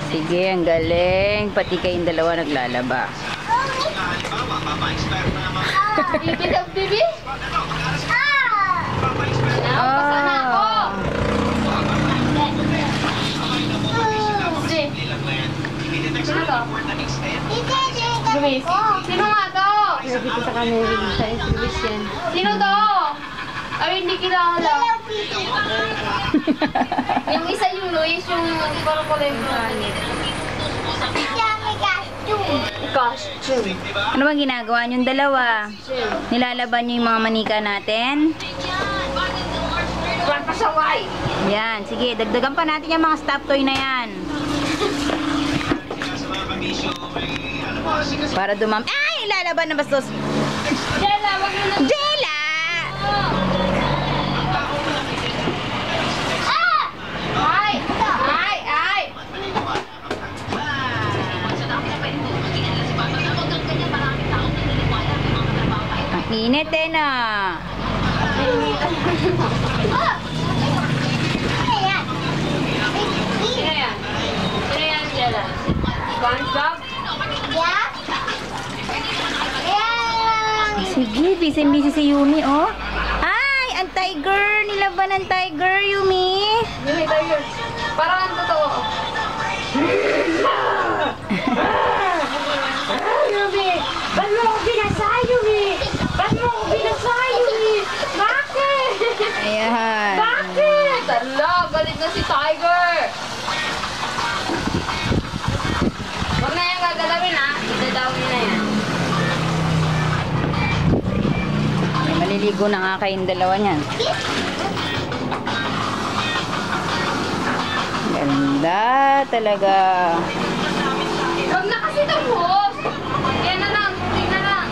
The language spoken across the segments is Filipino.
Sige, ang galing. Pati kayong dalawa naglalaba. Bibi daw, bibi? Sino to? Luis. Sino nga to? Sabi ko sa kanila sa Luis yan. Sino to? Ay, hindi kilala. Yung isa yung Luis, yung parang kulay brown. Costume. Ano bang ginagawa niyong dalawa? Nilalaban niyo yung mga manika natin? Pasaway. Yan, sige, dagdagan pa natin yung mga stop toy na yan. Para dumam... Ay! Lalaban na bastos! Jella, wag mo na. Jella! Ay! Ay! Ay! Ang init eh na. Sino yan? Sino yan, Jella? SpongeBob? Sige, busy si Yumi, oh. Ay, ang tiger! Nilaban ang tiger, Yumi! Yumi, tiger. Parang ang totoo. Yumi! Ba't mo ako binasay, Yumi? Ba't mo ako binasay, Yumi? Bakit? Ayan. Bakit? Tala, galit na si Tiger. Huwag na yung gagalawin, ha? Idadawin na yan. Maliligo na nga kayong dalawa niyan. Ganda talaga. Huwag na kasi tapos. Yan na lang, tubig na lang.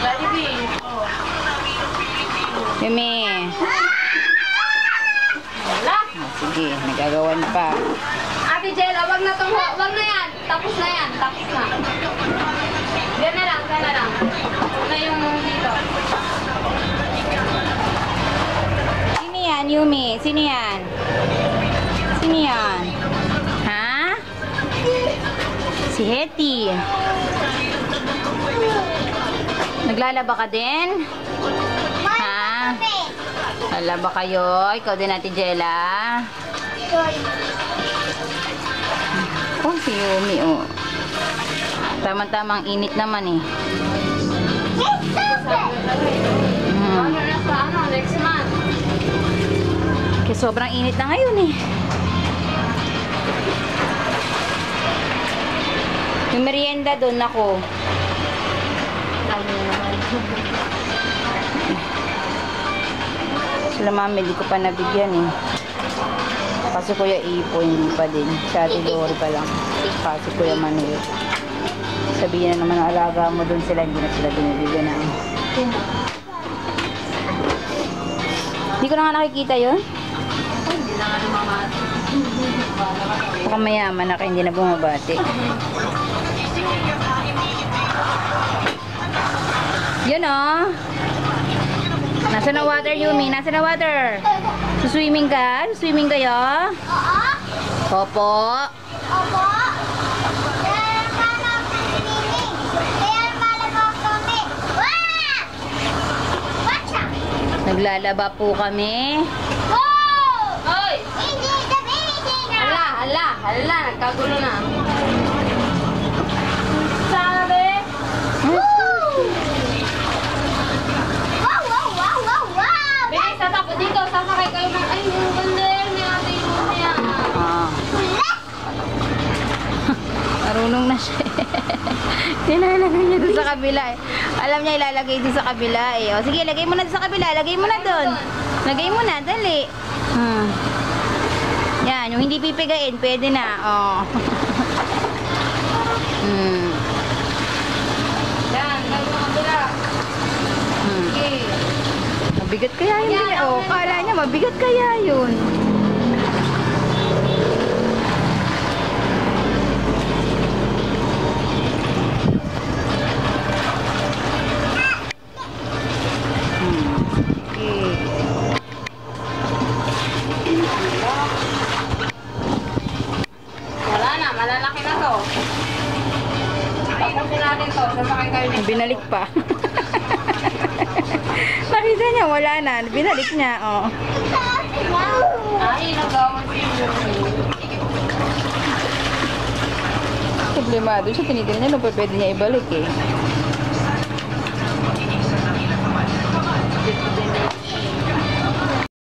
Jollibee. Yumi. Wala. Sige, nagagawan pa. Ate Jella, wag na tong, wag na yan. Tapos na yan, tapos na. Yan na lang, yan na lang. Huwag na yung dito. Sino yan, Yumi? Sino yan? Sino yan? Ha? Si Hetty. Naglalaba ka din? Ha? Naglalaba kayo? Ikaw din, Ate Jella? Oh, si Yumi, oh. Tamang-tamang init naman, eh. Ano na sa ano, next month. Kasi sobrang init na ngayon, eh. Yung merienda doon ako. Sila mami, di ko pa nabigyan, eh. Kasi Kuya Ipo, hindi pa din. Si Ate Dory pa lang. Kasi Kuya Manuel. Sabihin na naman ang alaga mo doon sila, hindi na sila binibigyan na. Hindi ko na nga nakikita yun. Hindi na nga lumamati. Baka mayaman na kayo, hindi na bumabati. Yun, oh. Nasa na water, Yumi? Nasa na water? Suswimming ka? Suswimming kayo? Opo. Naglalaba po kami. Hoy! Hala, nagkagulo na. Sabi! Bilis, tatapos dito. Sasakay kayo ng... Ay, yung ganda yan. May ate yung niya. Ah. Marunong na siya. Nilalagay niya doon sa kabila eh. Alam niya ilalagay doon sa kabila eh. O sige, lagay mo na doon sa kabila. Lagay mo na doon. Lagay mo na, dali. Yan, yung hindi pipigain, pwede na. Oh. Yan, lagay mo kabila. Okay. Mabigat kaya yun. Oh, kala niya mabigat kaya yun. Okay. Tapusin natin to. Sasakay kayo dito. Binalik pa. Nakita niya, wala na. Binalik niya, oh. Ay, nagawan siya. Problemado siya. Tinitin niya, no, pwede niya ibalik, eh.